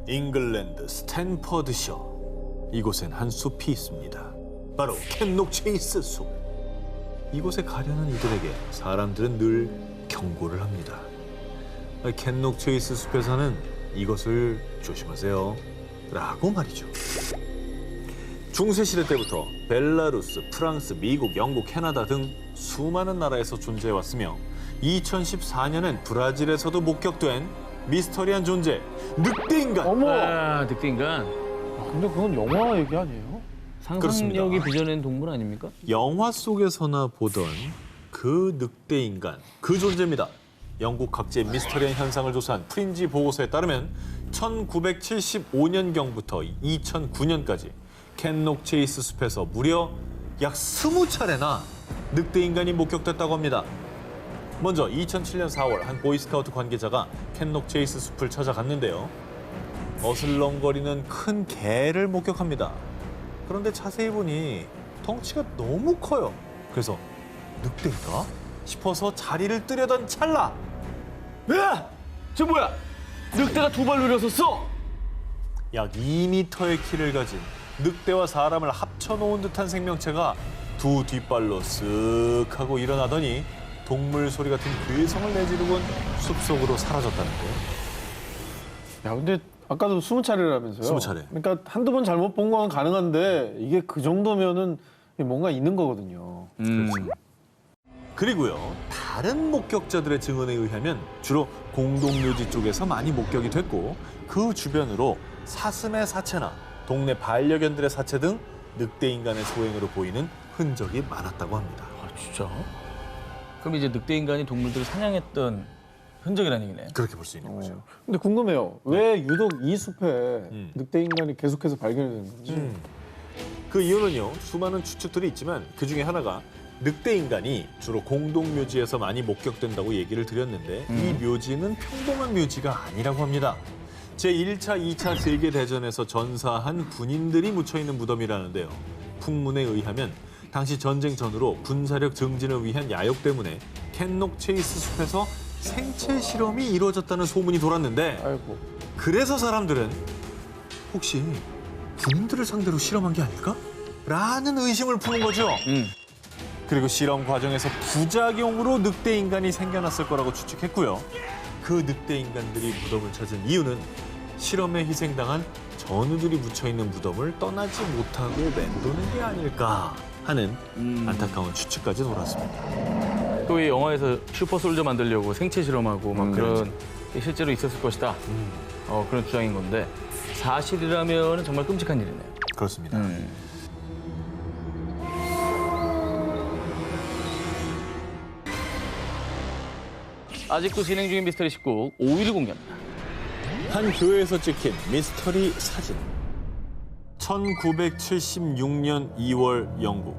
잉글랜드 스탠퍼드셔. 이곳엔 한 숲이 있습니다. 바로 켄록 체이스 숲. 이곳에 가려는 이들에게 사람들은 늘 경고를 합니다. 켄록 체이스 숲에서는 이것을 조심하세요 라고 말이죠. 중세시대 때부터 벨라루스, 프랑스, 미국, 영국, 캐나다 등 수많은 나라에서 존재해왔으며 2014년엔 브라질에서도 목격된 미스터리한 존재, 늑대인간. 어머! 아, 늑대인간. 근데 그건 영화 얘기 아니에요? 상상력이 빚어낸 동물 아닙니까? 영화 속에서나 보던 그 늑대인간, 그 존재입니다. 영국 각지의 미스터리한 현상을 조사한 프린지 보고서에 따르면 1975년경부터 2009년까지 켄록 체이스 숲에서 무려 약 20차례나 늑대인간이 목격됐다고 합니다. 먼저 2007년 4월 한 보이스카우트 관계자가 켄록 체이스 숲을 찾아갔는데요. 어슬렁거리는 큰 개를 목격합니다. 그런데 자세히 보니 덩치가 너무 커요. 그래서 늑대인가 싶어서 자리를 뜨려던 찰나. 야! 저 뭐야? 늑대가 두 발로 일어섰어? 약 2m의 키를 가진 늑대와 사람을 합쳐놓은 듯한 생명체가 두 뒷발로 쓱 하고 일어나더니 동물 소리 같은 괴성을 내지르곤 숲속으로 사라졌다는데요. 야, 근데 아까도 20차례라면서요? 20차례. 그러니까 한두 번 잘못 본 건 가능한데 이게 그 정도면은 뭔가 있는 거거든요. 그리고요, 다른 목격자들의 증언에 의하면 주로 공동묘지 쪽에서 많이 목격이 됐고 그 주변으로 사슴의 사체나 동네 반려견들의 사체 등 늑대인간의 소행으로 보이는 흔적이 많았다고 합니다. 아, 진짜? 그럼 이제 늑대인간이 동물들을 사냥했던 흔적이라는 얘기네. 그렇게 볼 수 있는 거죠. 근데 궁금해요. 왜 유독 이 숲에 늑대 인간이 계속해서 발견이 되는 건지. 그 이유는요, 수많은 추측들이 있지만 그 중에 하나가 늑대인간이 주로 공동묘지에서 많이 목격된다고 얘기를 드렸는데 이 묘지는 평범한 묘지가 아니라고 합니다. 제1차, 2차 세계대전에서 전사한 군인들이 묻혀있는 무덤이라는데요. 풍문에 의하면 당시 전쟁 전후로 군사력 증진을 위한 야욕 때문에 켄록 체이스 숲에서 생체 실험이 이루어졌다는 소문이 돌았는데 아이고. 그래서 사람들은 혹시 군인들을 상대로 실험한 게 아닐까? 라는 의심을 푸는 거죠. 그리고 실험 과정에서 부작용으로 늑대인간이 생겨났을 거라고 추측했고요. 그 늑대인간들이 무덤을 찾은 이유는 실험에 희생당한 전우들이 묻혀있는 무덤을 떠나지 못하고 맴도는 게 아닐까 하는 안타까운 추측까지 돌았습니다. 또 이 영화에서 슈퍼솔저 만들려고 생체 실험하고 막 그런 게 실제로 있었을 것이다. 그런 주장인 건데 사실이라면 정말 끔찍한 일이네요. 그렇습니다. 아직도 진행 중인 미스터리 19 5위를 공개합니다. 한 교회에서 찍힌 미스터리 사진. 1976년 2월 영국.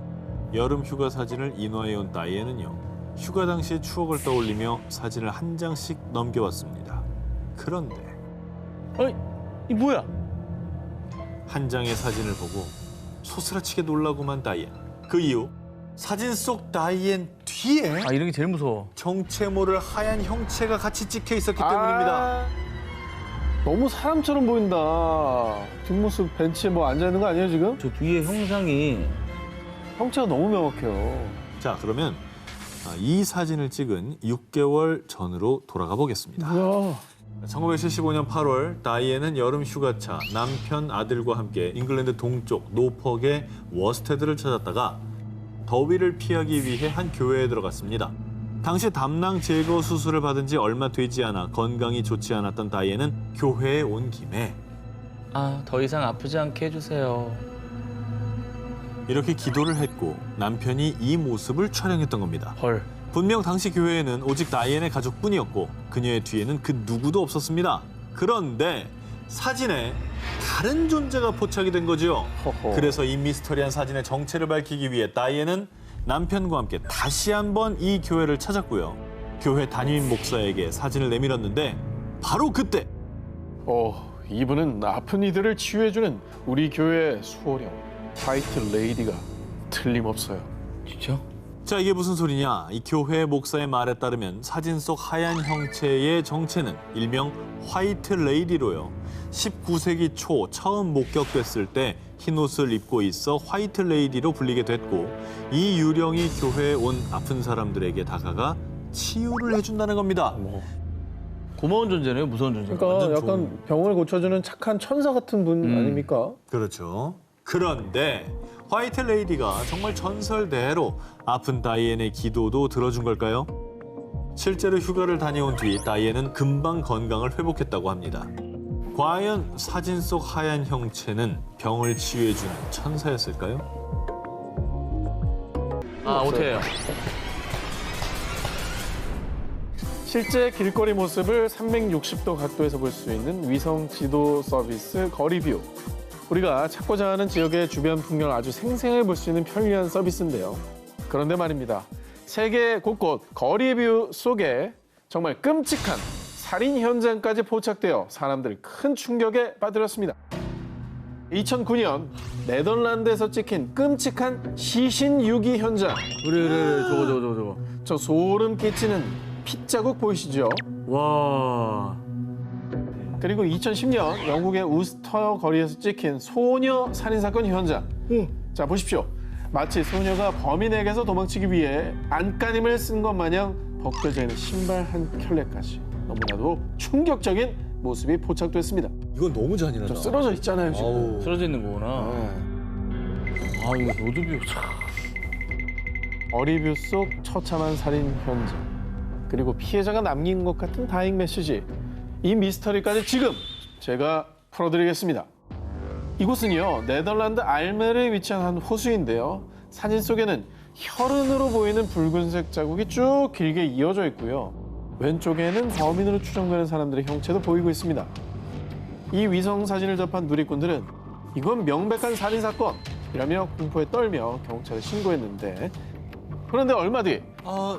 여름 휴가 사진을 인화해온 다이앤은요. 휴가 당시의 추억을 떠올리며 사진을 한 장씩 넘겨왔습니다. 그런데 어이, 이 뭐야? 한 장의 사진을 보고 소스라치게 놀라고만 다이앤. 그 이유 사진 속 다이앤 뒤에 아, 이런 게 제일 무서워. 정체 모를 하얀 형체가 같이 찍혀 있었기 때문입니다. 너무 사람처럼 보인다. 뒷모습 벤치에 뭐 앉아있는 거 아니에요, 지금? 저 뒤에 형상이 형체가 너무 명확해요. 자, 그러면 이 사진을 찍은 6개월 전으로 돌아가 보겠습니다. 뭐야. 1975년 8월 다이앤은 여름 휴가차 남편 아들과 함께 잉글랜드 동쪽 노퍽의 워스테드를 찾았다가 더위를 피하기 위해 한 교회에 들어갔습니다. 당시 담낭 제거 수술을 받은 지 얼마 되지 않아 건강이 좋지 않았던 다이앤은 교회에 온 김에 더 이상 아프지 않게 해주세요. 이렇게 기도를 했고 남편이 이 모습을 촬영했던 겁니다. 헐. 분명 당시 교회에는 오직 다이앤의 가족뿐이었고 그녀의 뒤에는 그 누구도 없었습니다. 그런데 사진에 다른 존재가 포착이 된 거죠. 허허. 그래서 이 미스터리한 사진의 정체를 밝히기 위해 다이앤은 남편과 함께 다시 한번 이 교회를 찾았고요. 교회 담임 목사에게 사진을 내밀었는데 바로 그때 이분은 아픈 이들을 치유해주는 우리 교회의 수호령 화이트 레이디가 틀림없어요. 진짜? 자, 이게 무슨 소리냐? 이 교회 목사의 말에 따르면 사진 속 하얀 형체의 정체는 일명 화이트 레이디로요. 19세기 초 처음 목격됐을 때 흰옷을 입고 있어 화이트 레이디로 불리게 됐고 이 유령이 교회에 온 아픈 사람들에게 다가가 치유를 해준다는 겁니다. 고마운 존재네요, 무서운 존재. 그러니까 완전 약간 병을 고쳐주는 착한 천사 같은 분 아닙니까? 그렇죠. 그런데 화이트 레이디가 정말 전설대로 아픈 다이앤의 기도도 들어준 걸까요? 실제로 휴가를 다녀온 뒤 다이앤은 금방 건강을 회복했다고 합니다. 과연 사진 속 하얀 형체는 병을 치유해주는 천사였을까요? 아, 오태예요. 실제 길거리 모습을 360도 각도에서 볼 수 있는 위성 지도 서비스 거리뷰. 우리가 찾고자 하는 지역의 주변 풍경을 아주 생생하게 볼 수 있는 편리한 서비스인데요. 그런데 말입니다. 세계 곳곳 거리뷰 속에 정말 끔찍한 살인 현장까지 포착되어 사람들을 큰 충격에 빠뜨렸습니다. 2009년 네덜란드에서 찍힌 끔찍한 시신 유기 현장. 그래, 저거. 저 소름 끼치는 핏자국 보이시죠? 와. 그리고 2010년 영국의 우스터 거리에서 찍힌 소녀 살인사건 현장. 자, 보십시오. 마치 소녀가 범인에게서 도망치기 위해 안간힘을 쓴 것 마냥 벗겨져 있는 신발 한 켤레까지 너무나도 충격적인 모습이 포착됐습니다. 이건 너무 잔인하다. 좀 쓰러져 있잖아요, 지금. 아우. 쓰러져 있는 거구나. 아, 이거 로드뷰 참. 어리뷰 속 처참한 살인 현장. 그리고 피해자가 남긴 것 같은 다잉 메시지. 이 미스터리까지 지금 제가 풀어드리겠습니다. 이곳은요, 네덜란드 알메르에 위치한 한 호수인데요. 사진 속에는 혈흔으로 보이는 붉은색 자국이 쭉 길게 이어져 있고요. 왼쪽에는 범인으로 추정되는 사람들의 형체도 보이고 있습니다. 이 위성 사진을 접한 누리꾼들은 이건 명백한 살인사건이라며 공포에 떨며 경찰에 신고했는데, 그런데 얼마 뒤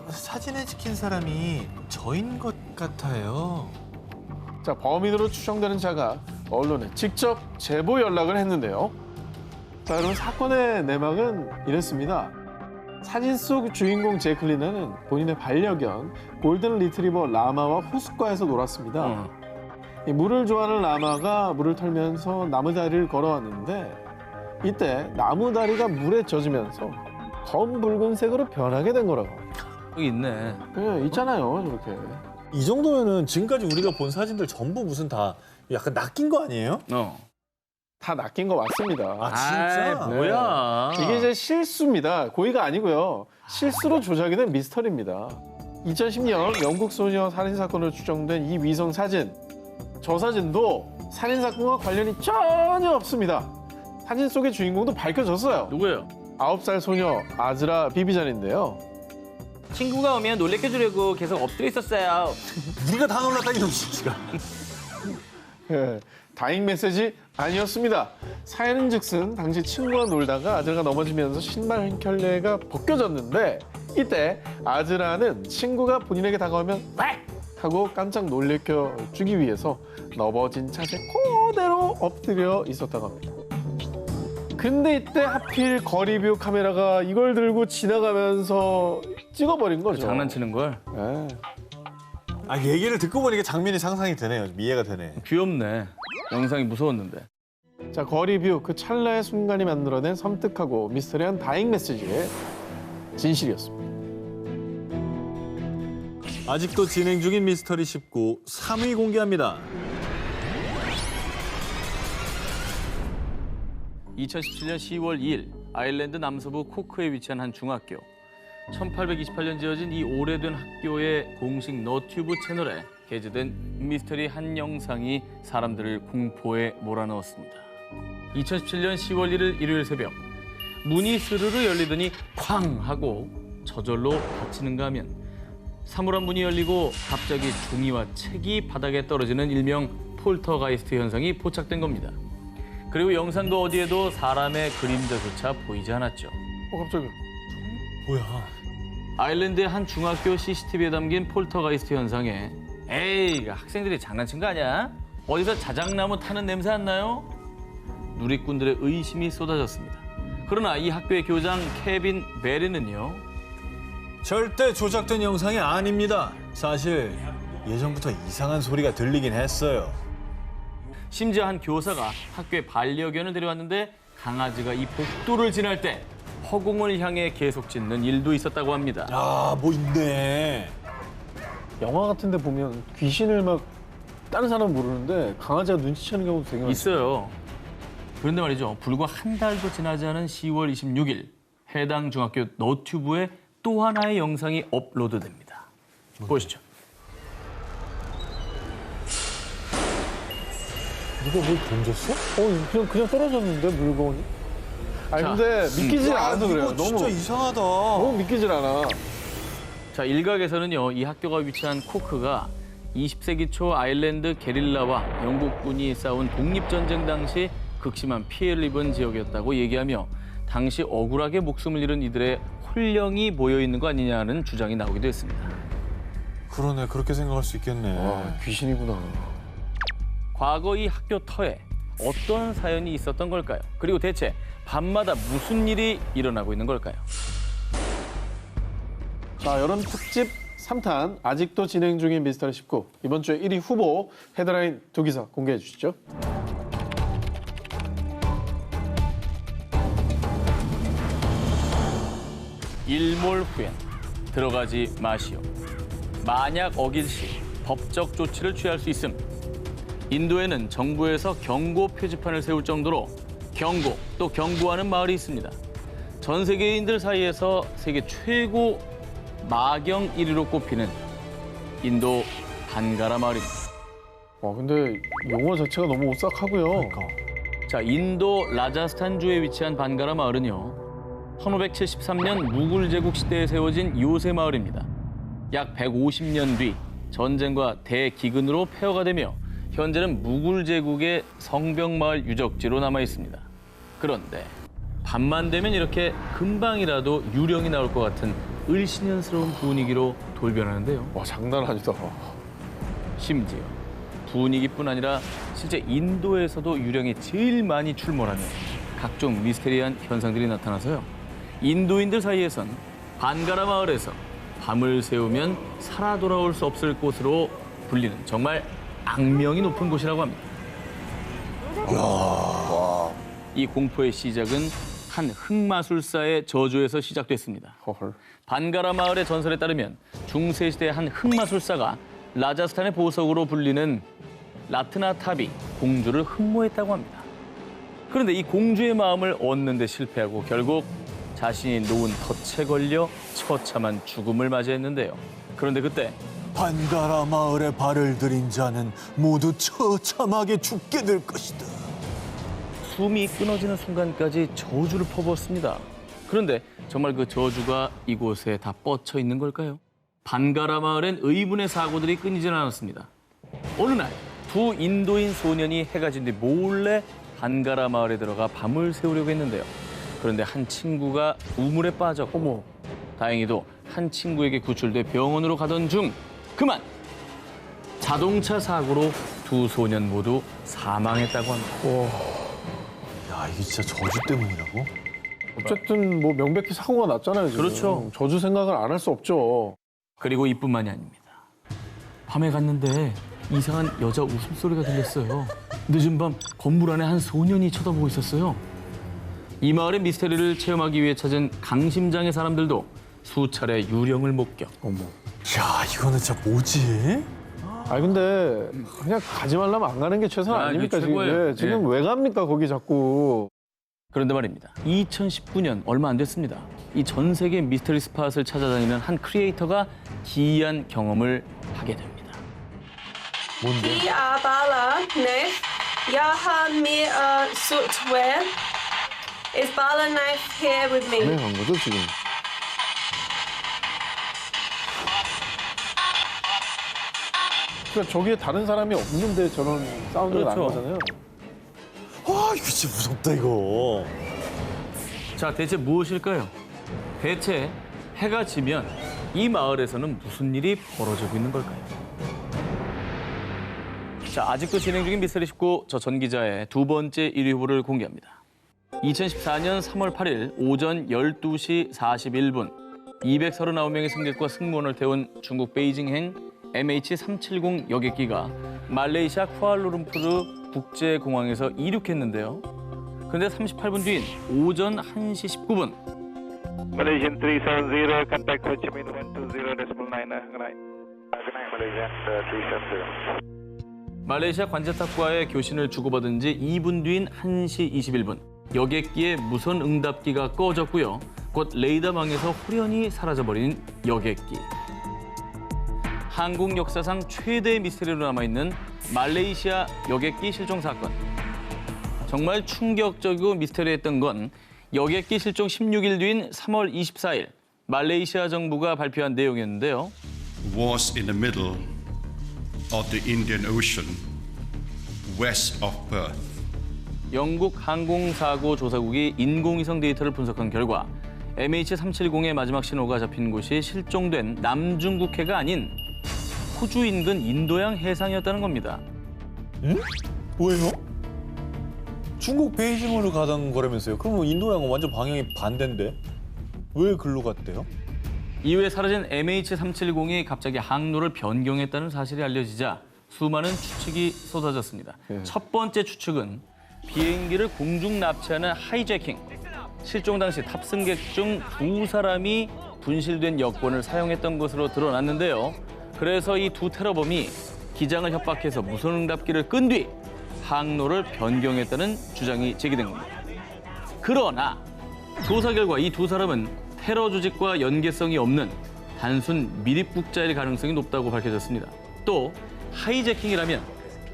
사진에 찍힌 사람이 저인 것 같아요. 자, 범인으로 추정되는 자가 언론에 직접 제보 연락을 했는데요. 자, 여러분, 사건의 내막은 이랬습니다. 사진 속 주인공 제클리나는 본인의 반려견 골든 리트리버 라마와 호숫가에서 놀았습니다. 이 물을 좋아하는 라마가 물을 털면서 나무다리를 걸어왔는데 이때 나무다리가 물에 젖으면서 검붉은색으로 변하게 된 거라고. 여기 있네. 네, 있잖아요, 저렇게. 이 정도면은 지금까지 우리가 본 사진들 전부 무슨 다 약간 낚인 거 아니에요? 다 낚인 거 맞습니다. 아, 진짜? 아이, 뭐야. 이게 이제 실수입니다. 고의가 아니고요. 실수로 조작이 된 미스터리입니다. 2010년 영국 소녀 살인사건으로 추정된 이 위성 사진. 저 사진도 살인사건과 관련이 전혀 없습니다. 사진 속의 주인공도 밝혀졌어요. 누구예요? 9살 소녀 아즈라 비비잔인데요. 친구가 오면 놀래켜주려고 계속 엎드려 있었어요. 우리가 다 놀랐다 이놈 진짜. 예, 다잉 메시지 아니었습니다. 사연은즉슨 당시 친구와 놀다가 아즈라가 넘어지면서 신발 한 켤레가 벗겨졌는데 이때 아즈라는 친구가 본인에게 다가오면 왁! 하고 깜짝 놀래켜 주기 위해서 넘어진 차에 그대로 엎드려 있었다고 합니다. 근데 이때 하필 거리뷰 카메라가 이걸 들고 지나가면서 찍어버린 거죠. 장난치는 걸? 예. 아, 얘기를 듣고 보니까 장면이 상상이 되네요. 이해가 되네. 귀엽네. 영상이 무서웠는데. 자, 거리뷰 그 찰나의 순간이 만들어낸 섬뜩하고 미스터리한 다잉 메시지의 진실이었습니다. 아직도 진행 중인 미스터리 19 3위 공개합니다. 2017년 10월 2일 아일랜드 남서부 코크에 위치한 한 중학교. 1828년 지어진 이 오래된 학교의 공식 너튜브 채널에 게재된 미스터리 한 영상이 사람들을 공포에 몰아넣었습니다. 2017년 10월 1일 일요일 새벽 문이 스르르 열리더니 쾅 하고 저절로 닫히는가 하면 사물함 문이 열리고 갑자기 종이와 책이 바닥에 떨어지는 일명 폴터가이스트 현상이 포착된 겁니다. 그리고 영상도 어디에도 사람의 그림자조차 보이지 않았죠. 갑자기. 뭐야? 아일랜드의 한 중학교 CCTV에 담긴 폴터가이스트 현상에 에이, 학생들이 장난친 거 아니야? 어디서 자작나무 타는 냄새 안 나요? 누리꾼들의 의심이 쏟아졌습니다. 그러나 이 학교의 교장 케빈 베리는요. 절대 조작된 영상이 아닙니다. 사실 예전부터 이상한 소리가 들리긴 했어요. 심지어 한 교사가 학교에 반려견을 데려왔는데 강아지가 이 복도를 지날 때 허공을 향해 계속 짖는 일도 있었다고 합니다. 아, 뭐 있네. 영화 같은 데 보면 귀신을 막 다른 사람은 모르는데 강아지가 눈치채는 경우도 되게 많아요. 있어요. 그런데 말이죠. 불과 한 달도 지나지 않은 10월 26일 해당 중학교 너튜브에 또 하나의 영상이 업로드됩니다. 보시죠. 누가 뭘 던졌어? 그냥 떨어졌는데 물건이? 아니 자, 근데 믿기질 와, 않아서 그래요. 이거 진짜 이상하다. 너무 믿기질 않아. 자, 일각에서는요. 이 학교가 위치한 코크가 20세기 초 아일랜드 게릴라와 영국군이 싸운 독립전쟁 당시 극심한 피해를 입은 지역이었다고 얘기하며 당시 억울하게 목숨을 잃은 이들의 혼령이 모여 있는 거 아니냐는 주장이 나오기도 했습니다. 그러네, 그렇게 생각할 수 있겠네. 와, 귀신이구나. 과거 이 학교 터에 어떤 사연이 있었던 걸까요? 그리고 대체 밤마다 무슨 일이 일어나고 있는 걸까요? 자, 여름 특집 3탄 아직도 진행 중인 미스터리 19. 이번 주에 1위 후보 헤드라인 두 기사 공개해 주시죠. 일몰 후엔 들어가지 마시오. 만약 어길 시 법적 조치를 취할 수 있음. 인도에는 정부에서 경고 표지판을 세울 정도로 경고 또 경고하는 마을이 있습니다. 전 세계인들 사이에서 세계 최고 마경 1위로 꼽히는 인도 반가라 마을입니다. 와, 근데 용어 자체가 너무 오싹하고요. 자, 인도 라자스탄주에 위치한 반가라 마을은요. 1573년 무굴 제국 시대에 세워진 요새 마을입니다. 약 150년 뒤 전쟁과 대기근으로 폐허가 되며 현재는 무굴 제국의 성벽마을 유적지로 남아 있습니다. 그런데 밤만 되면 이렇게 금방이라도 유령이 나올 것 같은 을씨년스러운 분위기로 돌변하는데요. 와, 장난 아니다. 심지어 분위기뿐 아니라 실제 인도에서도 유령이 제일 많이 출몰하며 각종 미스테리한 현상들이 나타나서요. 인도인들 사이에선 반가라 마을에서 밤을 새우면 살아 돌아올 수 없을 곳으로 불리는 정말 악명이 높은 곳이라고 합니다. 이 공포의 시작은 한 흑마술사의 저주에서 시작됐습니다. 헐. 반가라 마을의 전설에 따르면 중세시대 한 흑마술사가 라자스탄의 보석으로 불리는 라트나타비 공주를 흠모했다고 합니다. 그런데 이 공주의 마음을 얻는 데 실패하고 결국 자신이 놓은 덫에 걸려 처참한 죽음을 맞이했는데요. 그런데 그때 반가라 마을에 발을 들인 자는 모두 처참하게 죽게 될 것이다. 숨이 끊어지는 순간까지 저주를 퍼부었습니다. 그런데 정말 그 저주가 이곳에 다 뻗쳐 있는 걸까요? 반가라 마을엔 의문의 사고들이 끊이질 않았습니다. 어느 날 두 인도인 소년이 해가 진 뒤 몰래 반가라 마을에 들어가 밤을 새우려고 했는데요. 그런데 한 친구가 우물에 빠졌고 다행히도 한 친구에게 구출돼 병원으로 가던 중 그만 자동차 사고로 두 소년 모두 사망했다고 합니다. 야, 이게 진짜 저주 때문이라고? 어쨌든 뭐 명백히 사고가 났잖아요, 지금. 그렇죠. 저주 생각을 안 할 수 없죠. 그리고 이뿐만이 아닙니다. 밤에 갔는데 이상한 여자 웃음소리가 들렸어요. 늦은 밤 건물 안에 한 소년이 쳐다보고 있었어요. 이 마을의 미스터리를 체험하기 위해 찾은 강심장의 사람들도 수차례 유령을 목격. 어머. 야, 이거는 진짜 뭐지? 아니 근데 그냥 가지 말라면 안 가는 게 최선 아, 아닙니까 이게 지금? 최고예요. 지금 예. 왜 갑니까 거기 자꾸? 그런데 말입니다. 2019년 얼마 안 됐습니다. 이 전 세계 미스터리 스팟을 찾아다니는 한 크리에이터가 기이한 경험을 하게 됩니다. 뭔데? Jeg Bala knife. Jeg har med sort Is Bala knife here with me? 왜 간 거죠 지금? 그러니까 저기에 다른 사람이 없는데 저런 사운드가 나는 그렇죠. 거잖아요. 와, 이거 진짜 무섭다, 이거. 자, 대체 무엇일까요? 대체 해가 지면 이 마을에서는 무슨 일이 벌어지고 있는 걸까요? 자, 아직도 진행 중인 미스터리 19, 저 전 기자의 두 번째 1위 후보를 공개합니다. 2014년 3월 8일 오전 12시 41분 239명의 승객과 승무원을 태운 중국 베이징행 MH370 여객기가 말레이시아 쿠알라룸푸르 국제공항에서 이륙했는데요. 그런데 38분 뒤인 오전 1시 19분 Malaysian 370, contact Ho Chi Minh 120.9. Good night, Malaysian 370. 말레이시아 관제탑과의 교신을 주고받은 지 2분 뒤인 1시 21분 여객기의 무선 응답기가 꺼졌고요. 곧 레이더망에서 홀연히 사라져버린 여객기. 한국 역사상 최대의 미스터리로 남아있는 말레이시아 여객기 실종 사건. 정말 충격적이고 미스터리했던 건 여객기 실종 16일 뒤인 3월 24일 말레이시아 정부가 발표한 내용이었는데요. Was in the middle of the Indian Ocean, west of Perth. 영국 항공사고 조사국이 인공위성 데이터를 분석한 결과 MH370의 마지막 신호가 잡힌 곳이 실종된 남중국해가 아닌 호주 인근 인도양 해상이었다는 겁니다. 뭐예요? 중국 베이징으로 가던 거라면서요? 그럼 인도양은 완전 방향이 반대인데 왜 글로 갔대요? 이후에 사라진 MH370이 갑자기 항로를 변경했다는 사실이 알려지자 수많은 추측이 쏟아졌습니다. 첫 번째 추측은 비행기를 공중 납치하는 하이제킹. 실종 당시 탑승객 중 2사람이 분실된 여권을 사용했던 것으로 드러났는데요. 그래서 이 두 테러범이 기장을 협박해서 무선응답기를 끈 뒤 항로를 변경했다는 주장이 제기된 겁니다. 그러나 조사 결과 이 두 사람은 테러 조직과 연계성이 없는 단순 미립국자일 가능성이 높다고 밝혀졌습니다. 또 하이제킹이라면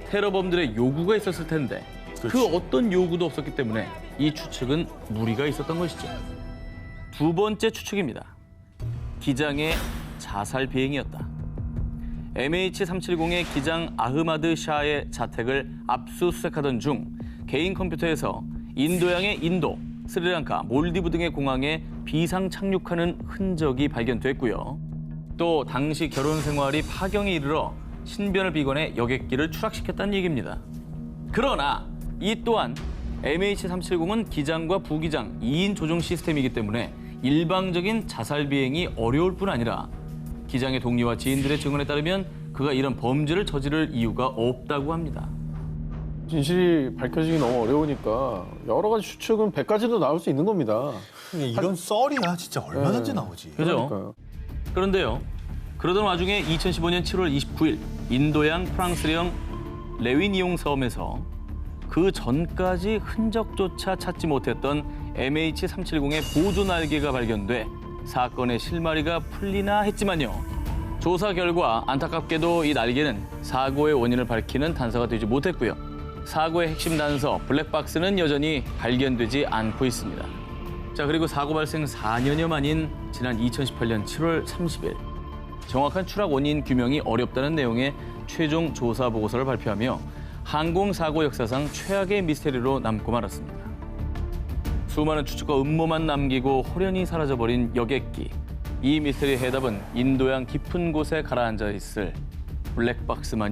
테러범들의 요구가 있었을 텐데 그 어떤 요구도 없었기 때문에 이 추측은 무리가 있었던 것이죠. 두 번째 추측입니다. 기장의 자살 비행이었다. MH370의 기장 아흐마드 샤의 자택을 압수수색하던 중 개인 컴퓨터에서 인도양의 인도, 스리랑카, 몰디브 등의 공항에 비상 착륙하는 흔적이 발견됐고요. 또 당시 결혼 생활이 파경에 이르러 신변을 비관해 여객기를 추락시켰다는 얘기입니다. 그러나 이 또한 MH370은 기장과 부기장 2인 조종 시스템이기 때문에 일방적인 자살 비행이 어려울 뿐 아니라 기장의 동료와 지인들의 증언에 따르면 그가 이런 범죄를 저지를 이유가 없다고 합니다. 진실이 밝혀지기 너무 어려우니까 여러 가지 추측은 100가지도 나올 수 있는 겁니다. 근데 이런 썰이야 진짜 얼마든지 나오지. 그죠? 그러니까요. 그런데요. 그러던 와중에 2015년 7월 29일 인도양 프랑스령 레위니옹 섬에서 그 전까지 흔적조차 찾지 못했던 MH370의 보조 날개가 발견돼 사건의 실마리가 풀리나 했지만요. 조사 결과 안타깝게도 이 날개는 사고의 원인을 밝히는 단서가 되지 못했고요. 사고의 핵심 단서 블랙박스는 여전히 발견되지 않고 있습니다. 자, 그리고 사고 발생 4년여 만인 지난 2018년 7월 30일 정확한 추락 원인 규명이 어렵다는 내용의 최종 조사 보고서를 발표하며 항공사고 역사상 최악의 미스테리로 남고 말았습니다. 수많은 추측과 음모만 남기고 홀연히 사라져버린 여객기. 이 미스테리의 해답은 인도양 깊은 곳에 가라앉아 있을 블랙박스만이